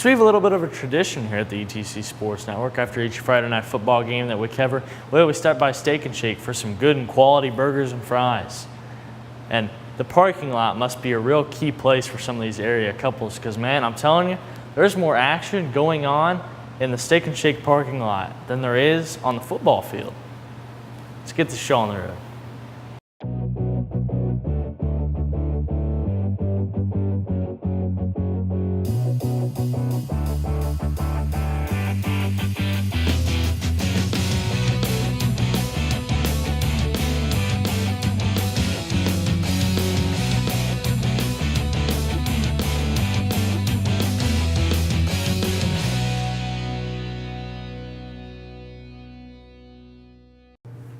So we have a little bit of a tradition here at the ETC Sports Network. After each Friday night football game that we cover, we always stop by Steak and Shake for some good and quality burgers and fries. And the parking lot must be a real key place for some of these area couples because, man, I'm telling you, there's more action going on in the Steak and Shake parking lot than there is on the football field. Let's get the show on the road.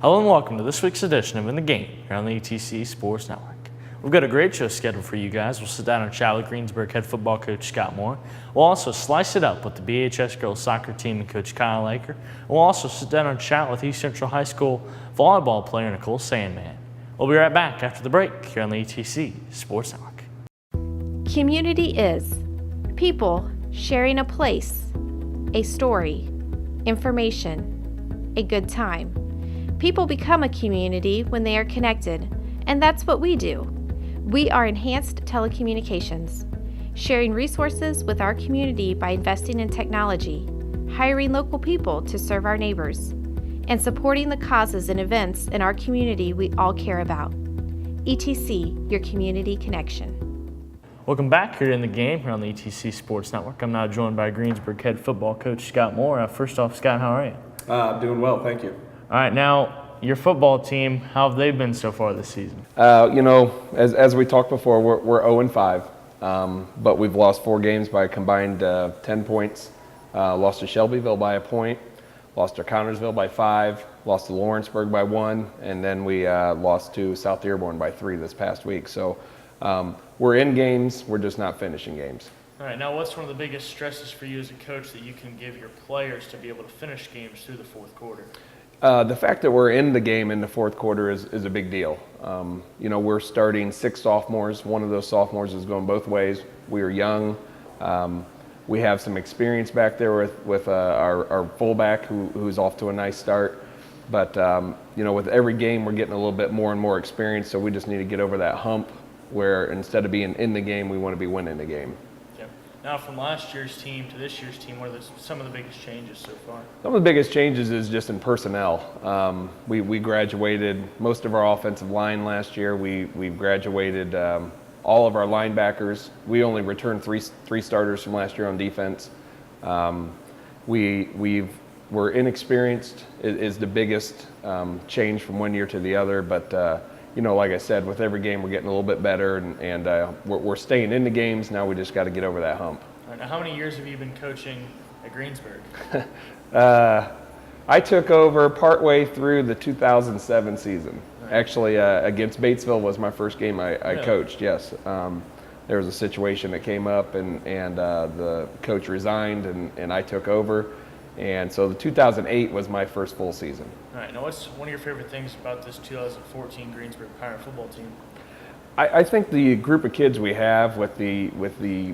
Hello and welcome to this week's edition of In the Game here on the ETC Sports Network. We've got a great show scheduled for you guys. We'll sit down and chat with Greensburg Head Football Coach Scott Moore. We'll also slice it up with the BHS Girls Soccer team and Coach Kyle Laker. We'll also sit down and chat with East Central High School volleyball player Nicole Sandman. We'll be right back after the break here on the ETC Sports Network. Community is people sharing a place, a story, information, a good time. People become a community when they are connected, and that's what we do. We are Enhanced Telecommunications, sharing resources with our community by investing in technology, hiring local people to serve our neighbors, and supporting the causes and events in our community we all care about. ETC, your community connection. Welcome back here in the game here on the ETC Sports Network. I'm now joined by Greensburg Head Football Coach Scott Moore. First off, Scott, how are you? I'm doing well, thank you. All right, now your football team, how have they been so far this season? As we talked before, we're 0-5, but we've lost 4 games by a combined 10 points. Lost to Shelbyville by a point, lost to Connersville by 5, lost to Lawrenceburg by 1, and then we lost to South Dearborn by 3 this past week. So we're in games, we're just not finishing games. All right, now what's one of the biggest stresses for you as a coach that you can give your players to be able to finish games through the fourth quarter? The fact that we're in the game in the fourth quarter is a big deal. We're starting 6 sophomores. One of those sophomores is going both ways. We are young. We have some experience back there with our fullback who's off to a nice start. But, with every game we're getting a little bit more and more experience, so we just need to get over that hump where instead of being in the game, we want to be winning the game. Now, from last year's team to this year's team, what are some of the biggest changes so far? Some of the biggest changes is just in personnel. We graduated most of our offensive line last year. We've graduated all of our linebackers. We only returned three starters from last year on defense. We're inexperienced is the biggest change from one year to the other, but like I said, with every game we're getting a little bit better, and we're staying in the games. Now we just got to get over that hump. All right, now, how many years have you been coaching at Greensburg? I took over partway through the 2007 season. Right. Actually, against Batesville was my first game I coached, yes. There was a situation that came up, and the coach resigned, and I took over. And so the 2008 was my first full season. All right. Now, what's one of your favorite things about this 2014 Greensburg Pirate football team? I think the group of kids we have with the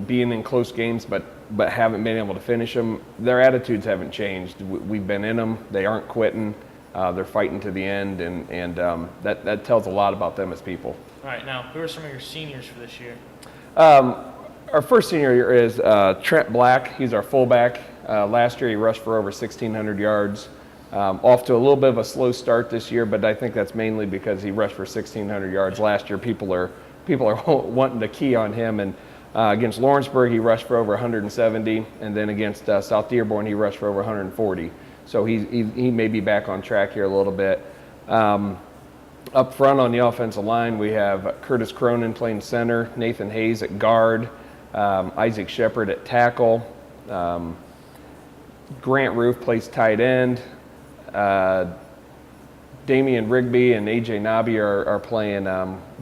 being in close games but haven't been able to finish them, their attitudes haven't changed. We've been in them. They aren't quitting. They're fighting to the end, and that tells a lot about them as people. All right. Now, who are some of your seniors for this year? Our first senior year is Trent Black. He's our fullback. Last year he rushed for over 1,600 yards. Off to a little bit of a slow start this year, but I think that's mainly because he rushed for 1,600 yards last year. People are wanting to key on him. And against Lawrenceburg he rushed for over 170, and then against South Dearborn he rushed for over 140. So he may be back on track here a little bit. Up front on the offensive line we have Curtis Cronin playing center, Nathan Hayes at guard, Isaac Shepard at tackle. Grant Roof plays tight end. Damian Rigby and AJ Nabi are playing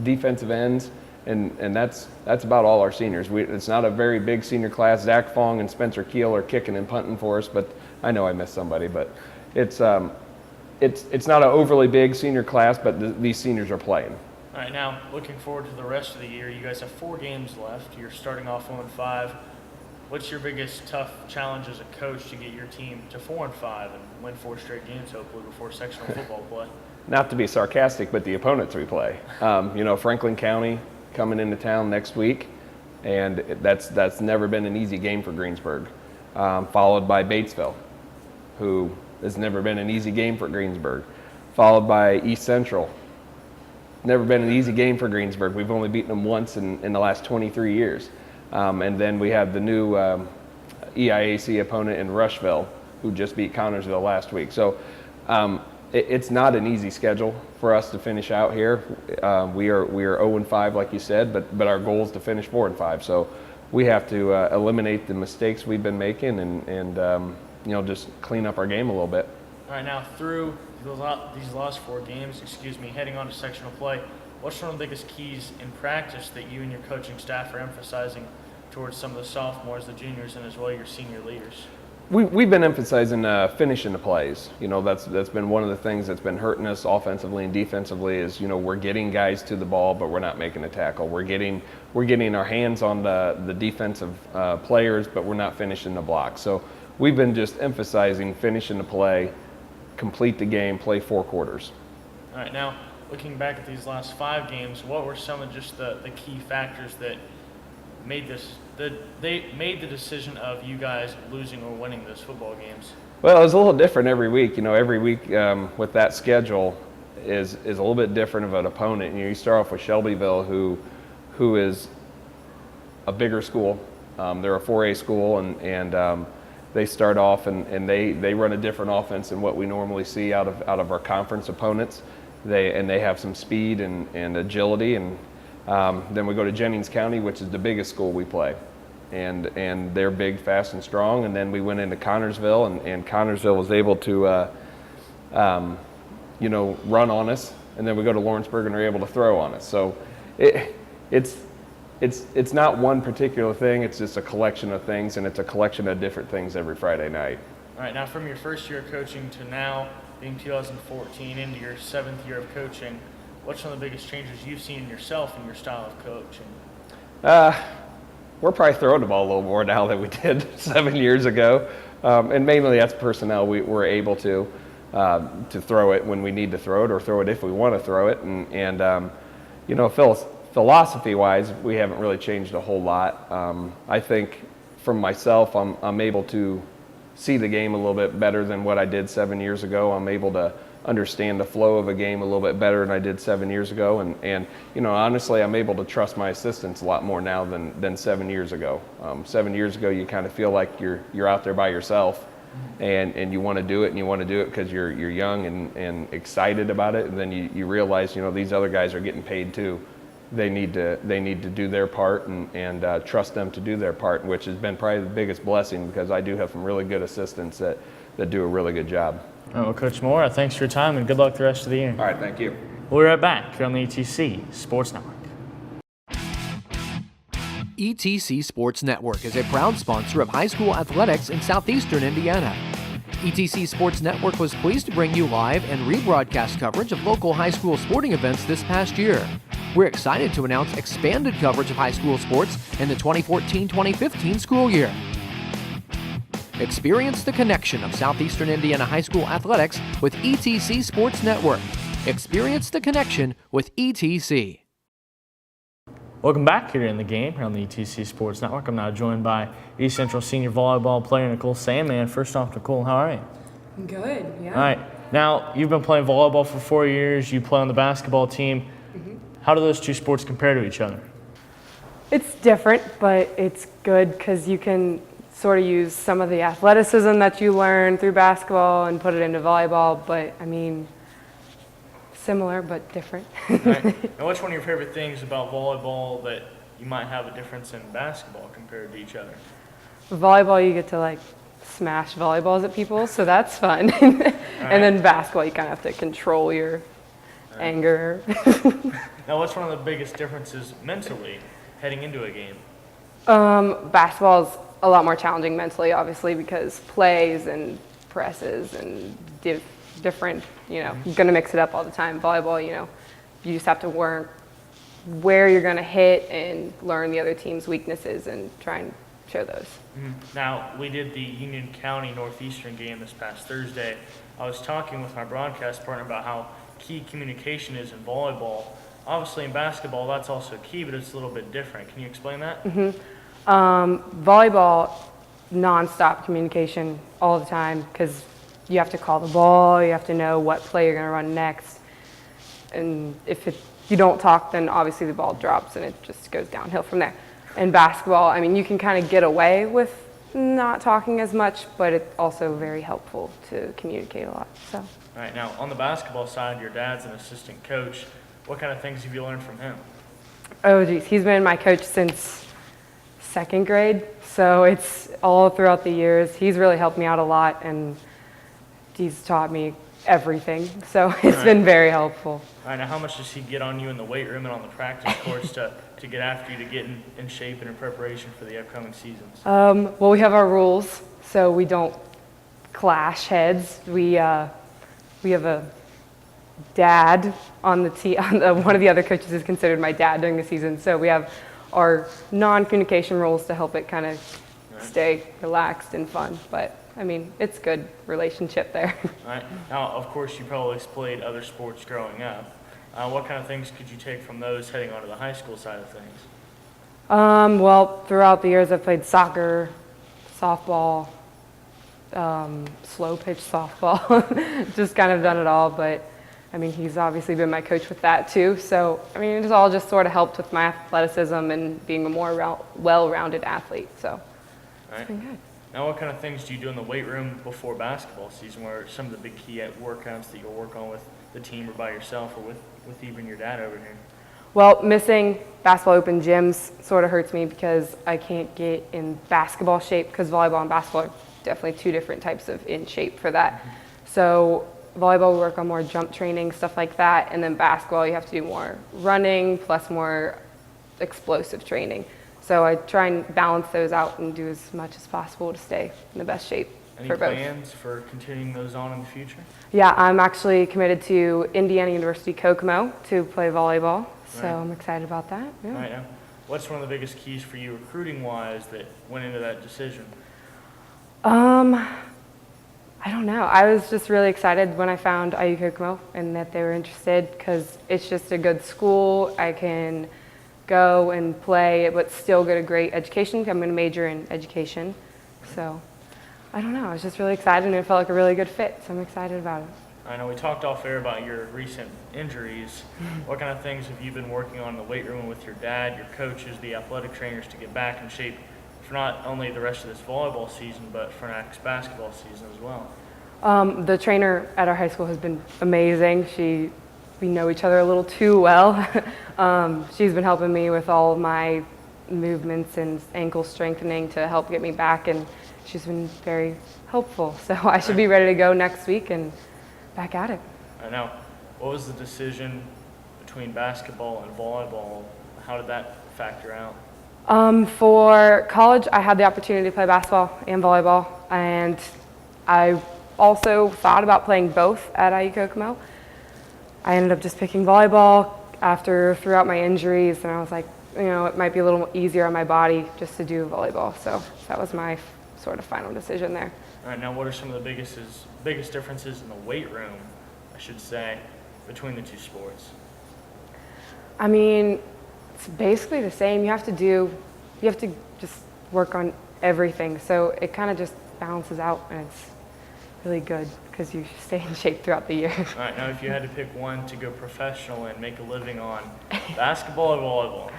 defensive ends, and that's about all our seniors. It's not a very big senior class. Zach Fong and Spencer Keel are kicking and punting for us, but I know I missed somebody. But it's not an overly big senior class, but these seniors are playing. All right, now looking forward to the rest of the year. You guys have 4 games left. You're starting off 0-5. what's your biggest tough challenge as a coach to get your team to 4-5 and win 4 straight games, hopefully, before sectional football play? Not to be sarcastic, but the opponents we play. Franklin County coming into town next week, and that's never been an easy game for Greensburg. Followed by Batesville, who has never been an easy game for Greensburg. Followed by East Central. Never been an easy game for Greensburg. We've only beaten them once in the last 23 years. And then we have the new EIAC opponent in Rushville, who just beat Connorsville last week. So it's not an easy schedule for us to finish out here. We are 0-5, like you said, but our goal is to finish 4-5. So we have to eliminate the mistakes we've been making and just clean up our game a little bit. All right, now through these last 4 games, heading on to sectional play, what's one of the biggest keys in practice that you and your coaching staff are emphasizing towards some of the sophomores, the juniors, and as well your senior leaders? We've been emphasizing finishing the plays. That's been one of the things that's been hurting us offensively and defensively is, we're getting guys to the ball, but we're not making a tackle. We're getting our hands on the defensive players, but we're not finishing the block. So we've been just emphasizing finishing the play, complete the game, play 4 quarters. All right, now looking back at these last 5 games, what were some of just the key factors that made the decision of you guys losing or winning those football games? Well, it was a little different every week. Every week with that schedule is a little bit different of an opponent. You start off with Shelbyville, who is a bigger school. They're a 4A school, and they start off and they run a different offense than what we normally see out of our conference opponents. They have some speed and agility, and then we go to Jennings County, which is the biggest school we play, and they're big, fast, and strong. And then we went into Connorsville, and Connorsville was able to run on us. And then we go to Lawrenceburg, and they're able to throw on us. So it's not one particular thing. It's just a collection of things, and it's a collection of different things every Friday night. All right, now from your first year of coaching to now being 2014 into your 7th year of coaching, what's some of the biggest changes you've seen in yourself and your style of coaching? We're probably throwing the ball a little more now than we did 7 years ago, and mainly that's personnel. We're able to throw it when we need to throw it, or throw it if we want to throw it, and philosophy-wise, we haven't really changed a whole lot. I think from myself, I'm able to see the game a little bit better than what I did 7 years ago. I'm able to understand the flow of a game a little bit better than I did 7 years ago. And honestly, I'm able to trust my assistants a lot more now than 7 years ago. 7 years ago, you kind of feel like you're out there by yourself, and you want to do it, and you want to do it because you're young and excited about it. And then you realize, these other guys are getting paid too. They need to do their part and trust them to do their part, which has been probably the biggest blessing, because I do have some really good assistants that do a really good job. Well, Coach Moore, thanks for your time and good luck the rest of the year. All right, thank you. We'll be right back here on the ETC Sports Network. ETC Sports Network is a proud sponsor of high school athletics in southeastern Indiana. ETC Sports Network was pleased to bring you live and rebroadcast coverage of local high school sporting events this past year. We're excited to announce expanded coverage of high school sports in the 2014-2015 school year. Experience the connection of Southeastern Indiana high school athletics with ETC Sports Network. Experience the connection with ETC. Welcome back here in the game here on the ETC Sports Network. I'm now joined by East Central senior volleyball player Nicole Sandman. First off, Nicole, how are you? Good, yeah. All right. Now, you've been playing volleyball for 4 years. You play on the basketball team. How do those two sports compare to each other? It's different, but it's good because you can sort of use some of the athleticism that you learn through basketball and put it into volleyball, but I mean, similar but different. Right. And what's one of your favorite things about volleyball that you might have a difference in basketball compared to each other? Volleyball, you get to like smash volleyballs at people, so that's fun. And then basketball, you kind of have to control your anger. Now, what's one of the biggest differences mentally heading into a game? Basketball is a lot more challenging mentally, obviously, because plays and presses and different, you're going to mix it up all the time. Volleyball, you just have to work where you're going to hit and learn the other team's weaknesses and try and show those. Now, we did the Union County Northeastern game this past Thursday. I was talking with my broadcast partner about how key communication is in volleyball. Obviously, in basketball, that's also key, but it's a little bit different. Can you explain that? Volleyball, nonstop communication all the time because you have to call the ball, you have to know what play you're going to run next. And if you don't talk, then obviously the ball drops and it just goes downhill from there. In basketball, I mean, you can kind of get away with not talking as much, but it's also very helpful to communicate a lot. So. All right, now on the basketball side, your dad's an assistant coach. What kind of things have you learned from him? Oh, geez, he's been my coach since 2nd grade, so it's all throughout the years. He's really helped me out a lot, and he's taught me everything, so it's been very helpful. All right, now how much does he get on you in the weight room and on the practice courts to get after you to get in shape and in preparation for the upcoming seasons? Well, we have our rules, so we don't clash heads. We have a dad on the team. One of the other coaches is considered my dad during the season, so we have our non-communication rules to help it kind of stay relaxed and fun. But I mean, it's good relationship there. All right. Now, of course, you probably played other sports growing up. What kind of things could you take from those heading on to the high school side of things? Well, throughout the years, I've played soccer, softball, slow pitch softball, just kind of done it all. But I mean, he's obviously been my coach with that too. So I mean, it's all just sort of helped with my athleticism and being a more well-rounded athlete. So it's been good. Now, what kind of things do you do in the weight room before basketball season? What are some of the big key workouts that you'll work on with the team or by yourself or with even your dad over here? Well, missing basketball open gyms sort of hurts me because I can't get in basketball shape because volleyball and basketball are definitely two different types of in shape for that. So volleyball, we work on more jump training, stuff like that, and then basketball, you have to do more running plus more explosive training. So I try and balance those out and do as much as possible to stay in the best shape for both. Any plans for continuing those on in the future? Yeah, I'm actually committed to Indiana University Kokomo to play volleyball, so I'm excited about that. Yeah. All right, now, what's one of the biggest keys for you recruiting-wise that went into that decision? I don't know. I was just really excited when I found IU Kokomo and that they were interested because it's just a good school. I can go and play, but still get a great education. I'm going to major in education. So, I don't know. I was just really excited and it felt like a really good fit. So I'm excited about it. I know we talked off air about your recent injuries. What kind of things have you been working on in the weight room with your dad, your coaches, the athletic trainers to get back in shape for not only the rest of this volleyball season, but for next basketball season as well? The trainer at our high school has been amazing. We know each other a little too well. She's been helping me with all of my movements and ankle strengthening to help get me back, and she's been very helpful. So I should be ready to go next week and back at it. I know. What was the decision between basketball and volleyball? How did that factor out? For college, I had the opportunity to play basketball and volleyball, and I also thought about playing both at IU Kokomo. I ended up just picking volleyball throughout my injuries, and I was like, it might be a little easier on my body just to do volleyball. So that was my sort of final decision there. All right, now what are some of the biggest differences in the weight room, I should say, between the two sports? I mean, it's basically the same. You have to just work on everything. So it kind of just balances out, and it's really good because you stay in shape throughout the year. All right, now if you had to pick one to go professional and make a living on, basketball or volleyball?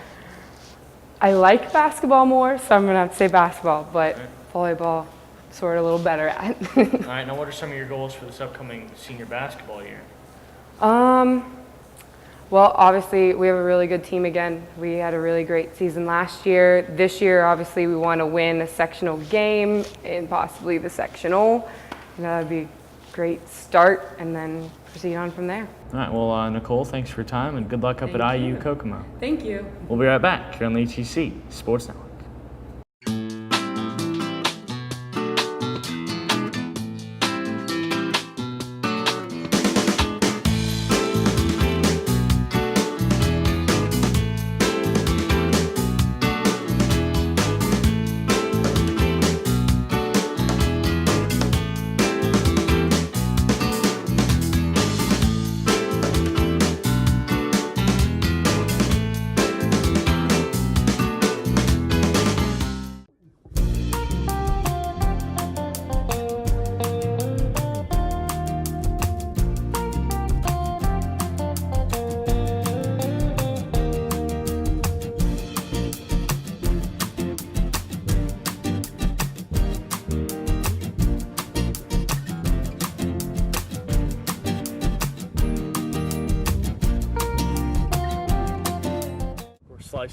I like basketball more, so I'm going to have to say basketball, but volleyball, sort of a little better at. All right, now what are some of your goals for this upcoming senior basketball year? Well, obviously, we have a really good team again. We had a really great season last year. This year, obviously, we want to win a sectional game and possibly the sectional. That would be a great start, and then proceed on from there. All right, well, Nicole, thanks for your time, and good luck up at IU Kokomo. Thank you. We'll be right back here on the ETC Sports Network.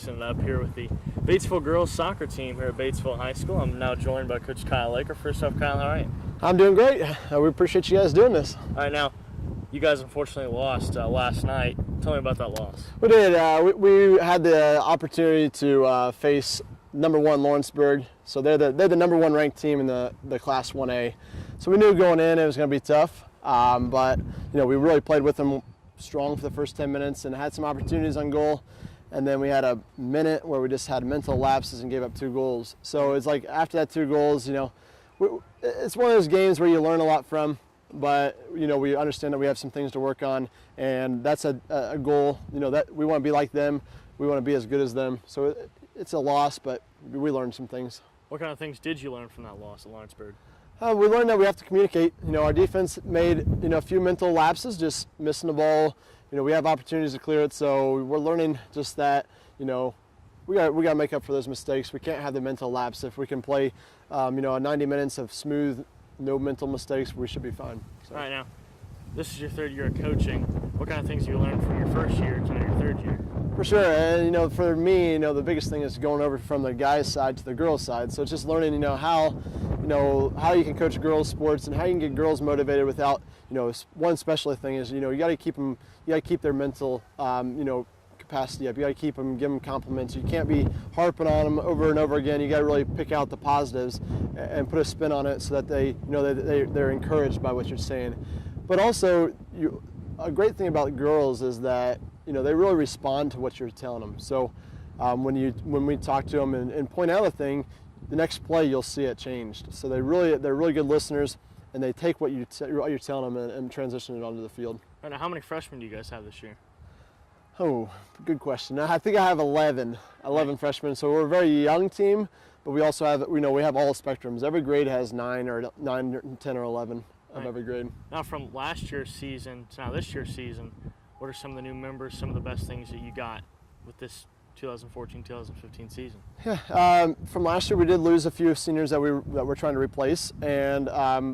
mixing it up here with the Batesville Girls Soccer team here at Batesville High School. I'm now joined by Coach Kyle Laker. First off, Kyle, how are you? I'm doing great. We appreciate you guys doing this. All right, now, you guys unfortunately lost last night. Tell me about that loss. We did. We had the opportunity to face number 1 Lawrenceburg. So they're the number 1 ranked team in the Class 1A. So we knew going in it was going to be tough. But we really played with them strong for the first 10 minutes and had some opportunities on goal. And then we had a minute where we just had mental lapses and gave up 2 goals. So it's like after that 2 goals, it's one of those games where you learn a lot from. But we understand that we have some things to work on, and that's a goal. That we want to be like them. We want to be as good as them. So it's a loss, but we learned some things. What kind of things did you learn from that loss at Lawrenceburg? We learned that we have to communicate. Our defense made a few mental lapses, just missing the ball. We have opportunities to clear it, so we're learning just that. We got to make up for those mistakes. We can't have the mental lapse. If we can play, 90 minutes of smooth, no mental mistakes, we should be fine. So. All right, now, this is your 3rd year of coaching. What kind of things do you learn from your first year to now your 3rd year? For sure, and for me, the biggest thing is going over from the guys' side to the girls' side. So it's just learning, how you can coach girls' sports and how you can get girls motivated without, one special thing is, you got to keep them, you got to keep their mental, capacity up. You got to keep them, give them compliments. You can't be harping on them over and over again. You got to really pick out the positives and put a spin on it so that they're encouraged by what you're saying. But also, a great thing about girls is that they really respond to what you're telling them. So when we talk to them and point out a thing, the next play you'll see it changed. So they're really good listeners, and they take what you're telling them and transition it onto the field. All right, now, how many freshmen do you guys have this year? Oh, good question. I think I have 11 freshmen. So we're a very young team, but we also have, we have all spectrums. Every grade has 9 or 10 or 11 of every grade. Now, from last year's season to now this year's season, what are some of the new members, some of the best things that you got with this 2014-2015 season? Yeah, from last year we did lose a few seniors that we're trying to replace, and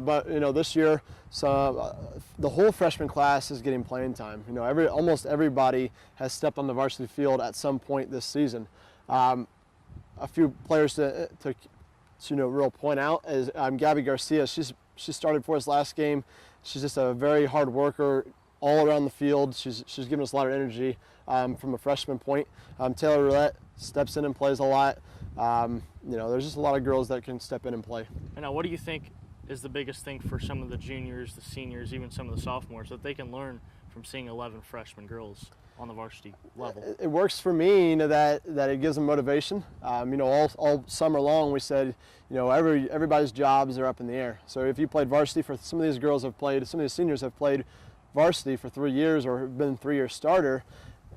but this year, the whole freshman class is getting playing time. Almost everybody has stepped on the varsity field at some point this season. A few players to real point out is Gabby Garcia. She started for us last game. She's just a very hard worker all around the field. She's given us a lot of energy from a freshman point. Taylor Roulette steps in and plays a lot. There's just a lot of girls that can step in and play. And now, what do you think is the biggest thing for some of the juniors, the seniors, even some of the sophomores that they can learn from seeing 11 freshman girls on the varsity level? It works for me, that it gives them motivation. All summer long we said, everybody's jobs are up in the air. So if you played varsity, for some of these girls some of these seniors have played varsity for 3 years or have been a 3-year starter,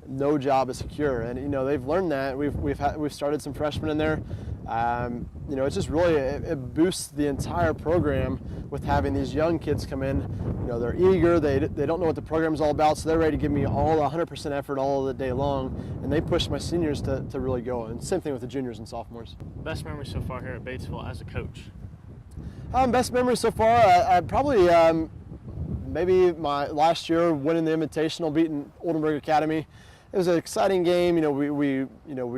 no job is secure, and they've learned that. We've started some freshmen in there. It's just really it boosts the entire program with having these young kids come in. They're eager. They don't know what the program's all about, so they're ready to give me all 100% effort all the day long, and they push my seniors to really go. And same thing with the juniors and sophomores. Best memory so far here at Batesville as a coach? Best memory so far, I probably. Maybe my last year winning the Invitational, beating Oldenburg Academy. It was an exciting game. We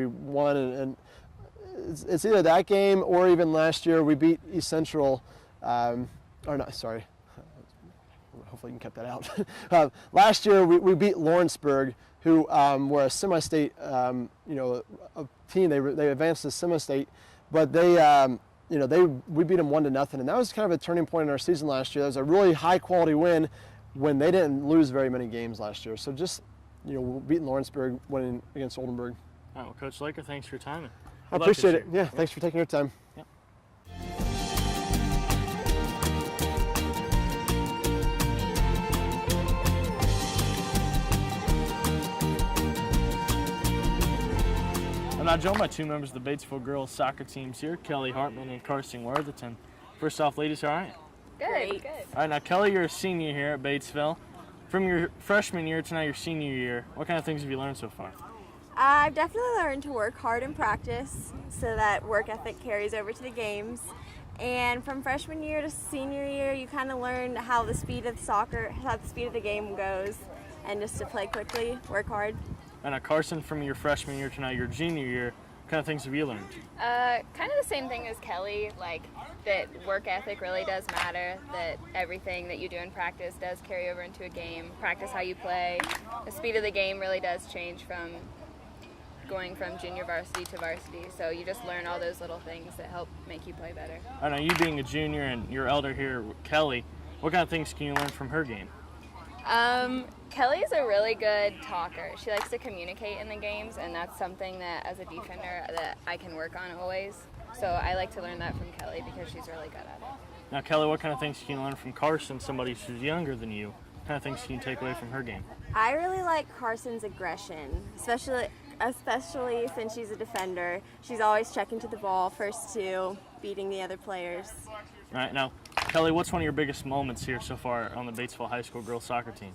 won, and it's either that game or even last year we beat East Central. Hopefully you can cut that out. Last year we beat Lawrenceburg, who were a semi-state, a team. They advanced to semi-state, but we beat them 1-0, and that was kind of a turning point in our season last year. That was a really high quality win when they didn't lose very many games last year. So just beating Lawrenceburg, winning against Oldenburg. All right, well, Coach Laker, thanks for your time. I appreciate it. Yeah, thanks for taking your time. Yep. I'm now joined by 2 members of the Batesville Girls Soccer teams here, Kelly Hartman and Karsten Worthington. First off, ladies, how are you? Good. All right, now Kelly, you're a senior here at Batesville. From your freshman year to now your senior year, what kind of things have you learned so far? I've definitely learned to work hard in practice so that work ethic carries over to the games. And from freshman year to senior year, you kind of learn how the speed of the game goes, and just to play quickly, work hard. And Carson, from your freshman year to now your junior year, what kind of things have you learned? Kind of the same thing as Kelly, like that work ethic really does matter, that everything that you do in practice does carry over into a game. Practice how you play. The speed of the game really does change from going from junior varsity to varsity, so you just learn all those little things that help make you play better. I know you being a junior and your elder here, Kelly, what kind of things can you learn from her game? Kelly's a really good talker. She likes to communicate in the games, and that's something that as a defender that I can work on always. So I like to learn that from Kelly because she's really good at it. Now, Kelly, what kind of things can you learn from Carson, somebody who's younger than you? What kind of things can you take away from her game? I really like Carson's aggression, especially since she's a defender. She's always checking to the ball, first two, beating the other players. All right, now, Kelly, what's one of your biggest moments here so far on the Batesville High School girls soccer team?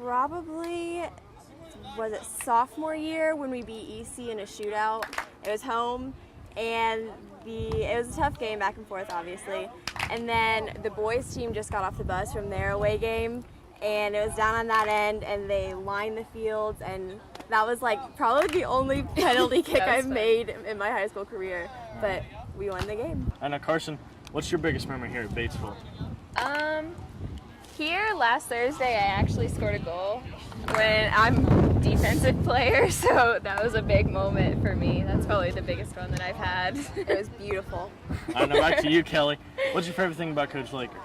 Probably, was it sophomore year when we beat EC in a shootout? It was home, and it was a tough game back and forth, obviously. And then the boys team just got off the bus from their away game, and it was down on that end, and they lined the fields, and that was like probably the only penalty kick I've made in my high school career, but we won the game. And Carson, what's your biggest memory here at Batesville? Here last Thursday I actually scored a goal when I'm a defensive player, so that was a big moment for me. That's probably the biggest one that I've had. It was beautiful. I know, back to you, Kelly. What's your favorite thing about Coach Laker?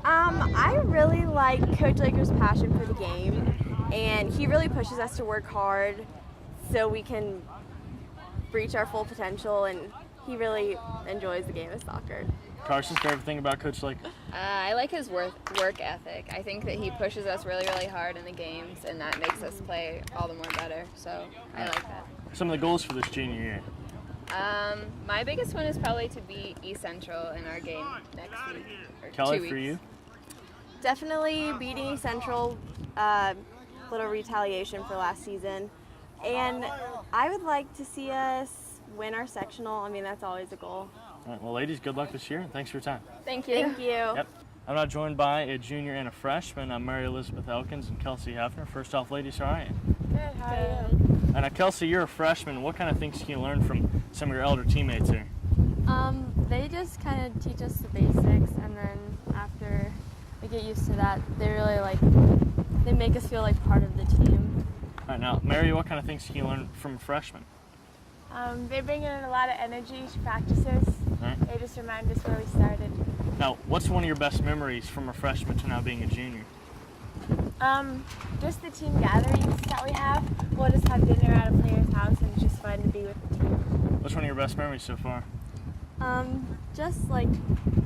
I really like Coach Laker's passion for the game, and he really pushes us to work hard so we can reach our full potential, and he really enjoys the game of soccer. Carson's favorite thing about Coach Laker? I like his work ethic. I think that he pushes us really, really hard in the games, and that makes us play all the more better, so I like that. Some of the goals for this junior year? My biggest one is probably to beat East Central in our game next week. Or Kelly, 2 weeks. for you? Definitely beating East Central, little retaliation for last season. And I would like to see us win our sectional. I mean, that's always a goal. All right, well, ladies, good luck this year, and thanks for your time. Thank you. Thank you. Yep. I'm now joined by a junior and a freshman. I'm Mary Elizabeth Elkins and Kelsey Hefner. First off, ladies, how are you? Good. How are you? And Kelsey, you're a freshman. What kind of things can you learn from some of your elder teammates here? They just kind of teach us the basics, and then after we get used to that, they make us feel like part of the team. All right, now, Mary, what kind of things can you learn from a freshman? They bring in a lot of energy to practices. Right. They just remind us where we started. Now, what's one of your best memories from a freshman to now being a junior? Just the team gatherings that we have. We'll just have dinner at a player's house, and it's just fun to be with the team. What's one of your best memories so far? Just like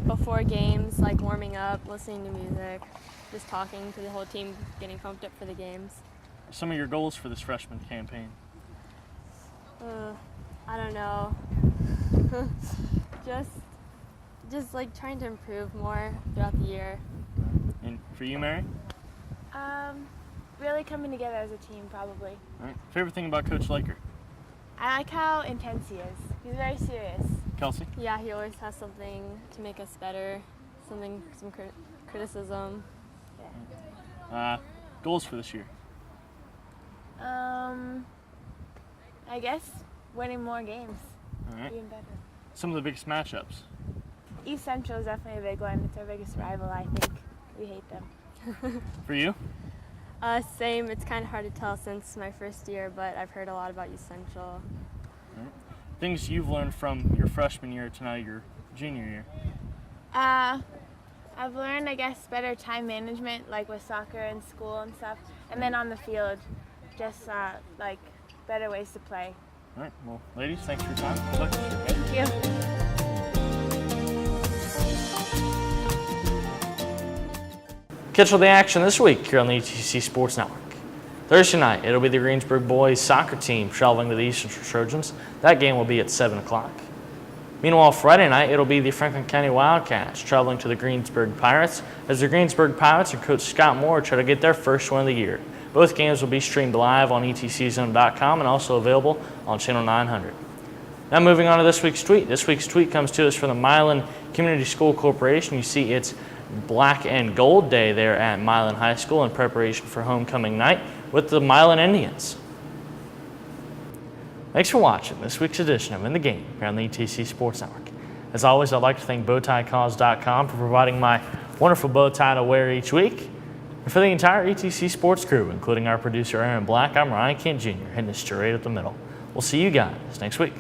before games, like warming up, listening to music, just talking to the whole team, getting pumped up for the games. Some of your goals for this freshman campaign? I don't know. just like trying to improve more throughout the year. And for you, Mary? Really coming together as a team, probably. All right. Favorite thing about Coach Laker? I like how intense he is. He's very serious. Kelsey? Yeah, he always has something to make us better, some criticism. Goals for this year? I guess winning more games. All right. Even better. Some of the biggest matchups? East Central is definitely a big one. It's our biggest rival, I think. We hate them. For you? Same. It's kind of hard to tell since my first year, but I've heard a lot about East Central. All right. Things you've learned from your freshman year to now your junior year? I've learned, I guess, better time management, like with soccer and school and stuff. And then on the field, just like better ways to play. All right. Well, ladies, thanks for your time. Good luck this year. Thank you. Catch all the action this week here on the ETC Sports Network. Thursday night, it'll be the Greensburg boys soccer team traveling to the East Central Trojans. That game will be at 7 o'clock. Meanwhile, Friday night, it'll be the Franklin County Wildcats traveling to the Greensburg Pirates as the Greensburg Pirates and Coach Scott Moore try to get their first win of the year. Both games will be streamed live on etczone.com and also available on Channel 900. Now moving on to this week's tweet. This week's tweet comes to us from the Milan Community School Corporation. You see it's Black and Gold Day there at Milan High School in preparation for homecoming night. with the Milan Indians. Thanks for watching this week's edition of In the Game here on the ETC Sports Network. As always, I'd like to thank BowtieCause.com for providing my wonderful bow tie to wear each week. And for the entire ETC Sports crew, including our producer Aaron Black, I'm Ryan Kent Jr., hitting it straight up the middle. We'll see you guys next week.